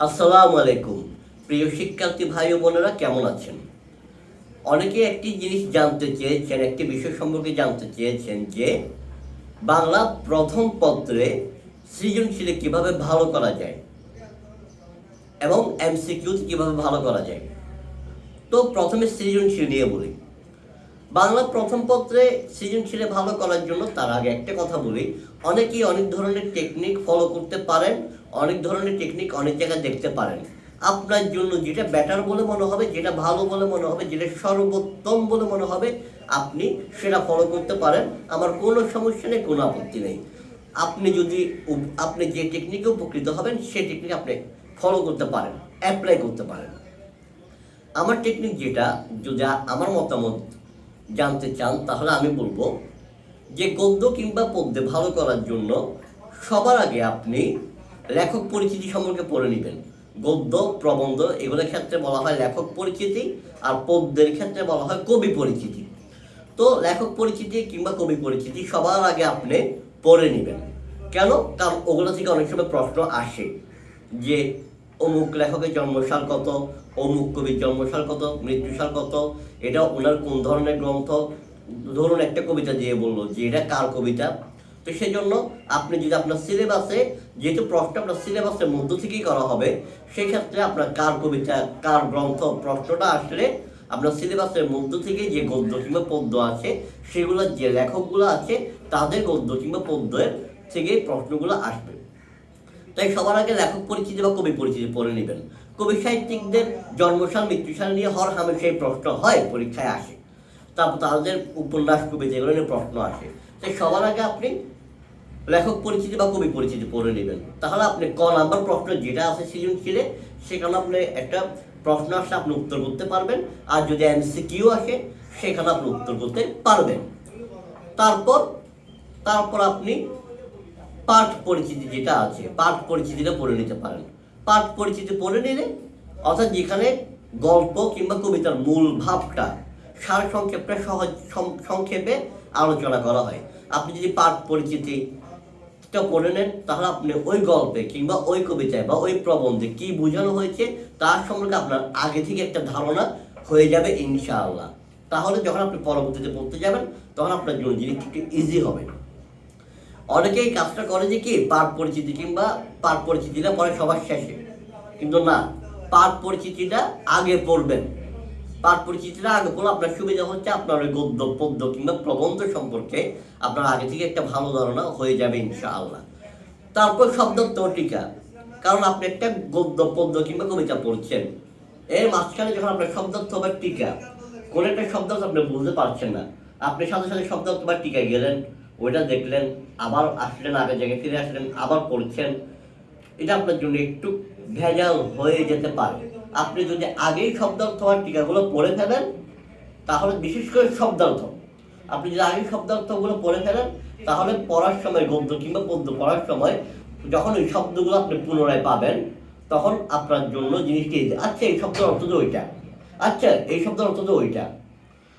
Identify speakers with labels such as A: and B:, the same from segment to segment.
A: আসসালামু আলাইকুম। প্রিয় শিক্ষার্থী ভাই ও বোনেরা, কেমন আছেন? অনেকে একটি জিনিস জানতে চেয়েছেন, একটি বিষয় সম্পর্কে জানতে চেয়েছেন যে বাংলা প্রথম পত্রে সৃজনশীলে কিভাবে ভালো করা যায় এবং এমসিকিউতে কিভাবে ভালো করা যায়। তো প্রথমে সৃজনশীল নিয়ে বলি। বাংলা প্রথম পত্রে সৃজনশীলে ভালো করার জন্য তার আগে একটা কথা বলি, অনেকেই অনেক ধরনের টেকনিক ফলো করতে পারেন, অনেক ধরনের টেকনিক অনেক জায়গায় দেখতে পারেন। আপনার জন্য যেটা বেটার বলে মনে হবে, যেটা ভালো বলে মনে হবে, যেটা সর্বোত্তম বলে মনে হবে, আপনি সেটা ফলো করতে পারেন। আমার কোনো সমস্যা নেই, কোনো আপত্তি নেই। আপনি যে টেকনিকে উপকৃত হবেন সেই টেকনিক আপনি ফলো করতে পারেন, অ্যাপ্লাই করতে পারেন। আমার টেকনিক যেটা, যদি আমার মতামত জানতে চান তাহলে আমি বলবো যে গদ্য কিংবা পদ্যে ভালো করার জন্য সবার আগে আপনি লেখক পরিচিতি সম্পর্কে পড়ে নেবেন। গদ্য, প্রবন্ধ এগুলোর ক্ষেত্রে বলা হয় লেখক পরিচিতি, আর পদ্যের ক্ষেত্রে বলা হয় কবি পরিচিতি। তো লেখক পরিচিতি কিংবা কবি পরিচিতি সবার আগে আপনি পড়ে নেবেন। কেন? কারণ ওগুলো থেকে অনেক সময় প্রশ্ন আসে যে অমুক লেখকের জন্মসাল কত, অমুক কবির জন্মসাল কত, মৃত্যুসাল কত, এটা ওনার কোন ধরনের গ্রন্থ। ধরুন একটা কবিতা দিয়ে বললো যে এটা কার কবিতা। তো সেই জন্য আপনি যদি আপনার সিলেবাসে, যেহেতু প্রশ্ন আপনার সিলেবাসের মধ্য থেকেই করা হবে, সেই ক্ষেত্রে আপনার কার কবিতা, কার গ্রন্থ প্রশ্নটা আসলে আপনার সিলেবাসের মধ্য থেকে যে গদ্য কিংবা পদ্য আছে, সেগুলোর যে লেখকগুলো আছে তাদের গদ্য কিংবা পদ্যের থেকে প্রশ্নগুলো আসবে। তাই সবার আগে লেখক পরিচিতি বা কবি পরিচিতি পড়ে নেবেন। কবি সাহিত্যিকদের জন্মসাল, মৃত্যুসাল নিয়ে হর হামেশাই প্রশ্ন হয়, পরীক্ষায় আসে। তারপর তাদের উপন্যাস, কবিতা এগুলো নিয়ে প্রশ্ন আসে। তাই সবার আগে আপনি লেখক পরিচিতি বা কবি পরিচিতি পড়ে নেবেন। তাহলে আপনি ক নাম্বার প্রশ্ন যেটা আছে সৃজনশীলে, সেখানে আপনি একটা প্রশ্ন আসলে আপনি উত্তর করতে পারবেন। আর যদি এমসিকিউ আসে সেখানে আপনি উত্তর করতে পারবেন। তারপর তারপর আপনি পাঠ পরিচিতি যেটা আছে, পাঠ পরিচিতিটা পড়ে নিতে পারেন। পাঠ পরিচিতি পড়ে নিলে, অর্থাৎ যেখানে গল্প কিংবা কবিতার মূল ভাবটা সার সংক্ষেপটা সহজ সংক্ষেপে আলোচনা করা হয়। আপনি যদি পাঠ পরিচিতিটা পড়ে নেন তাহলে আপনি ওই গল্পে কিংবা ওই কবিতায় বা ওই প্রবন্ধে কি বোঝানো হয়েছে তার সম্পর্কে আপনার আগে থেকে একটা ধারণা হয়ে যাবে ইনশাআল্লাহ। তাহলে যখন আপনি পরবর্তীতে পড়তে যাবেন তখন আপনার জন্য জিনিসটা একটু ইজি হবে। অনেকেই কাজটা করে যে কি, পাঠ পরিচিতি কিংবা পাঠ পরিচিতিটা পরে সবার শেষে, কিন্তু না, পাঠ পরিচিতিটা আগে পড়বেন। পাঠ পরিচিতিটা আগে পড়লে আপনার সুবিধা হচ্ছে, আপনার ওই গদ্য, পদ্য কিংবা প্রবন্ধ সম্পর্কে আপনার আগে থেকে একটা ভালো ধারণা হয়ে যাবে ইনশাআল্লাহ। তারপর শব্দার্থ ও টিকা। কারণ আপনি একটা গদ্য, পদ্য কিংবা কবিতা পড়ছেন, এর মাঝখানে যখন আপনার শব্দার্থ বা টিকা, কোন একটা শব্দার্থ আপনি বুঝতে পারছেন না, আপনি সাথে সাথে শব্দার্থ বা টিকায় গেলেন, ওইটা দেখলেন, আবার আসলেন, আগের জায়গায় ফিরে আসলেন, আবার পড়ছেন, এটা আপনার জন্য একটু ভেজাল হয়ে যেতে পারে। আপনি যদি আগেই শব্দার্থ আর টিকাগুলো পড়ে ফেলেন, তাহলে বিশেষ করে শব্দার্থ, আপনি যদি আগেই শব্দার্থগুলো পড়ে ফেলেন, তাহলে পড়ার সময়, গদ্য কিংবা পদ্য পড়ার সময় যখন ওই শব্দগুলো আপনি পুনরায় পাবেন, তখন আপনার জন্য জিনিসটি, আচ্ছা এই শব্দের অর্থ তো ওইটা, আচ্ছা এই শব্দের অর্থ তো ওইটা।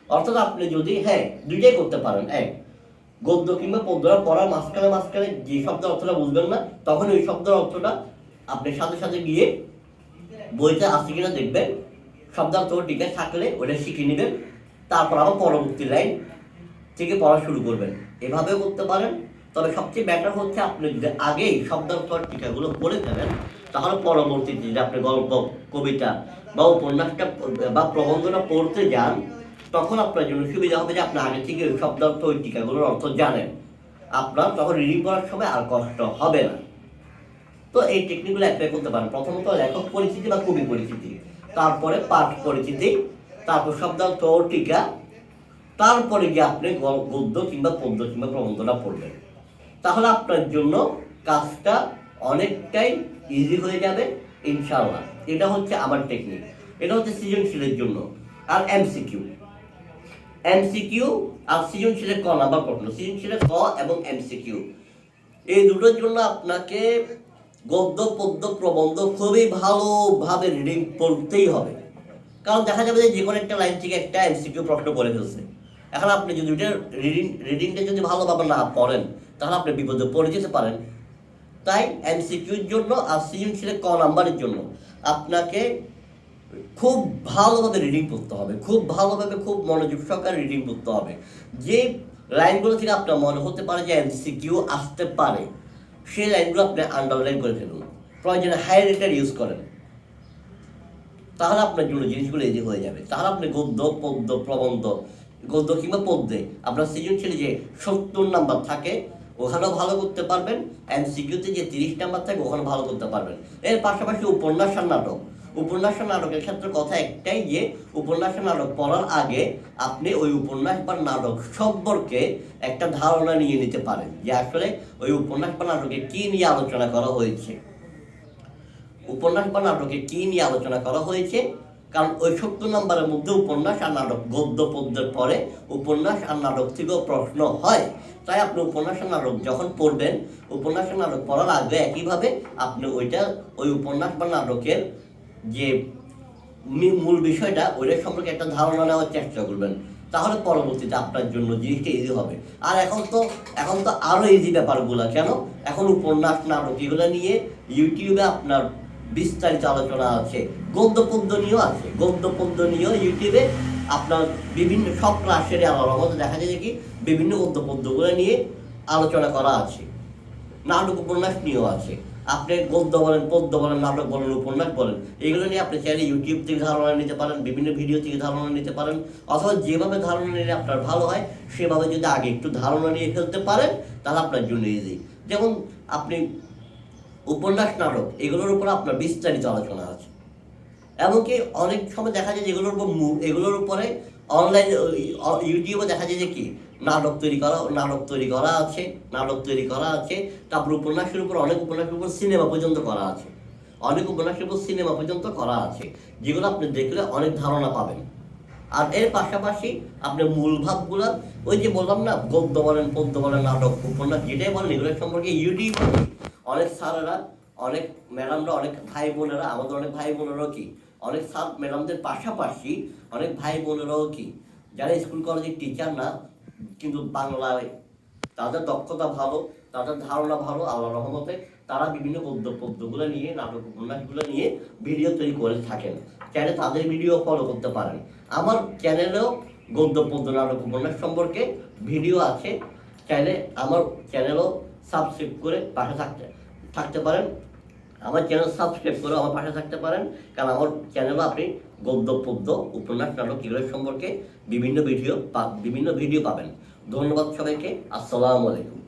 A: অর্থাৎ আপনি যদি, হ্যাঁ, দুইটাই করতে পারেন। এক, গদ্য কিংবা পদ্যটা পড়ার মাঝখানে মাঝখানে যে শব্দের অর্থটা বুঝবেন না, তখন ওই শব্দের অর্থটা আপনি সাথে সাথে গিয়ে বইতে আছে কিনা দেখবেন, শব্দার্থ টিকে থাকলে ওটা শিখে নেবেন, তারপর আবার পরবর্তী লাইন থেকে পড়া শুরু করবেন। এভাবেও করতে পারেন। তবে সবচেয়ে বেটার হচ্ছে আপনি যদি আগেই শব্দার্থ টিকাগুলো পড়ে ফেলেন, তাহলে পরবর্তীতে যদি আপনি গল্প, কবিতা বা উপন্যাসটা বা প্রবন্ধটা পড়তে যান, তখন আপনার জন্য সুবিধা হবে যে আপনি আগে থেকে ওই শব্দার্থ, ওই টিকাগুলোর অর্থ জানেন। আপনার তখন রিডিং করার সময় আর কষ্ট হবে না। তো এই টেকনিকগুলো অ্যাপ্লাই করতে পারেন। প্রথমত লেখক পরিচিতি বা কবি পরিচিতি, তারপরে পাঠ পরিচিতি, তারপর শব্দার্থ ও টিকা, তারপরে গিয়ে আপনি গদ্য কিংবা পদ্য কিংবা প্রবন্ধটা পড়বেন। তাহলে আপনার জন্য কাজটা অনেকটাই ইজি হয়ে যাবে ইনশাআল্লাহ। এটা হচ্ছে আমার টেকনিক। এটা হচ্ছে সৃজনশীলের জন্য। আর এমসিকিউ, এমসিকিউ আর সৃজনশীলের ক নাম্বার প্রশ্ন, সৃজনশীলের ক এবং এমসিকিউ, এই দুটোর জন্য আপনাকে গদ্য, পদ্য, প্রবন্ধ খুবই ভালোভাবে রিডিং পড়তেই হবে। কারণ দেখা যাবে যে কোনো একটা লাইন থেকে একটা এমসিকিউ প্রশ্ন করে ফেলছে। এখন আপনি যদি রিডিংটা যদি ভালোভাবে না পড়েন, তাহলে আপনি বিপদে পড়ে যেতে পারেন। তাই এমসিকিউর জন্য আর সৃজনশীলে ক নাম্বারের জন্য আপনাকে খুব ভালোভাবে রিডিং করতে হবে, খুব ভালোভাবে খুব মনোযোগ সহকারে রিডিং করতে হবে। যে লাইনগুলো থেকে আপনার মনে হতে পারে যে এমসিকিউ আসতে পারে, সেই লাইনগুলো আপনি আন্ডারলাইন করে ফেলুন, প্রয়োজনে হাইলাইটার ইউজ করেন, তাহলে আপনার জন্য জিনিসগুলো ইজি হয়ে যাবে। তাহলে আপনি গদ্য, পদ্য, প্রবন্ধ, গদ্য কিংবা পদ্যে আপনার সৃজনশীলে যে 70 নাম্বার থাকে ওখানেও ভালো করতে পারবেন, এমসিকিউতে যে 30 নাম্বার থাকে ওখানে ভালো করতে পারবেন। এর পাশাপাশি উপন্যাস আর নাটক, উপন্যাস আর নাটকের ক্ষেত্রে কথা একটাই যে উপন্যাস আর নাটক পড়ার আগে আপনি ওই উপন্যাস বা নাটক সম্পর্কে একটা ধারণা নিয়ে নিতে পারেন যে আসলে ওই উপন্যাস বা নাটকে কী নিয়ে আলোচনা করা হয়েছে, উপন্যাস বা নাটকে কী নিয়ে আলোচনা করা হয়েছে। কারণ ওই 70 নম্বরের মধ্যে উপন্যাস আর নাটক, গদ্য পদ্যের পরে উপন্যাস আর নাটক থেকেও প্রশ্ন হয়। তাই আপনি উপন্যাস আর নাটক যখন পড়বেন, উপন্যাস আর নাটক পড়ার আগে একইভাবে আপনি ওই উপন্যাস বা নাটকের যে মূল বিষয়টা ওইটার সম্পর্কে একটা ধারণা নেওয়ার চেষ্টা করবেন, তাহলে পরবর্তীতে আপনার জন্য জিনিসটা ইজি হবে। আর এখন তো আরও ইজি ব্যাপারগুলো, কেন এখন উপন্যাস নাটক এগুলো নিয়ে ইউটিউবে আপনার বিস্তারিত আলোচনা আছে, গদ্য পদ্য নিয়েও আছে, গদ্য পদ্য নিয়েও ইউটিউবে আপনার বিভিন্ন সব ক্লাসের আলাদা মতো দেখা যায় কি বিভিন্ন গদ্য পদ্যগুলো নিয়ে আলোচনা করা আছে, নাটক উপন্যাস নিয়েও আছে। আপনি গদ্য বলেন, পদ্য বলেন, নাটক বলেন, উপন্যাস বলেন, এগুলো নিয়ে আপনি চাইলে ইউটিউব থেকে ধারণা নিতে পারেন, বিভিন্ন ভিডিও থেকে ধারণা নিতে পারেন, অথবা যেভাবে ধারণা নিলে আপনার ভালো হয় সেভাবে যদি আগে একটু ধারণা নিয়ে ফেলতে পারেন তাহলে আপনার জন্য ইজি। যেমন আপনি উপন্যাস, নাটক এগুলোর উপর আপনার বিস্তারিত আলোচনা আছে, এমনকি অনেক সময় দেখা যায় এগুলোর উপরে অনলাইন ইউটিউবে দেখা যায় যে কি নাটক তৈরি করা আছে। তারপর উপন্যাসের উপর অনেক উপন্যাসের উপর সিনেমা পর্যন্ত করা আছে, যেগুলো আপনি দেখলে অনেক ধারণা পাবেন। আর এর পাশাপাশি আপনি মূল ভাবগুলো ওই যে বললাম না, গদ্য বলেন, পদ্য বলেন, নাটক, উপন্যাস যেটাই বলেন এগুলোর সম্পর্কে ইউটিউব অনেক স্যারেরা, অনেক ম্যাডামরা, অনেক ভাই বোনেরা, আমাদের অনেক ভাই বোনেরাও কি অনেক স্যার ম্যাডামদের পাশাপাশি অনেক ভাই বোনেরাও কি যারা স্কুল কলেজের টিচার না কিন্তু বাংলায় তাদের দক্ষতা ভালো, তাদের ধারণা ভালো, আল্লাহর রহমতে তারা বিভিন্ন গদ্য পদ্যগুলো নিয়ে, নাটক উপন্যাসগুলো নিয়ে ভিডিও তৈরি করে থাকেন। চাইলে তাদের ভিডিও ফলো করতে পারেন। আমার চ্যানেলেও গদ্য পদ্য, নাটক উপন্যাস সম্পর্কে ভিডিও আছে, চাইলে আমার চ্যানেলও সাবস্ক্রাইব করে পাশে থাকতে পারেন। আমার চ্যানেল সাবস্ক্রাইব করে আমার পাশে থাকতে পারেন, কারণ আমার চ্যানেলও আপনি গদ্য পদ্য, উপন্যাস, নাটক এগুলোর সম্পর্কে বিভিন্ন ভিডিও পাবেন। ধন্যবাদ সবাইকে। আসসালামু আলাইকুম।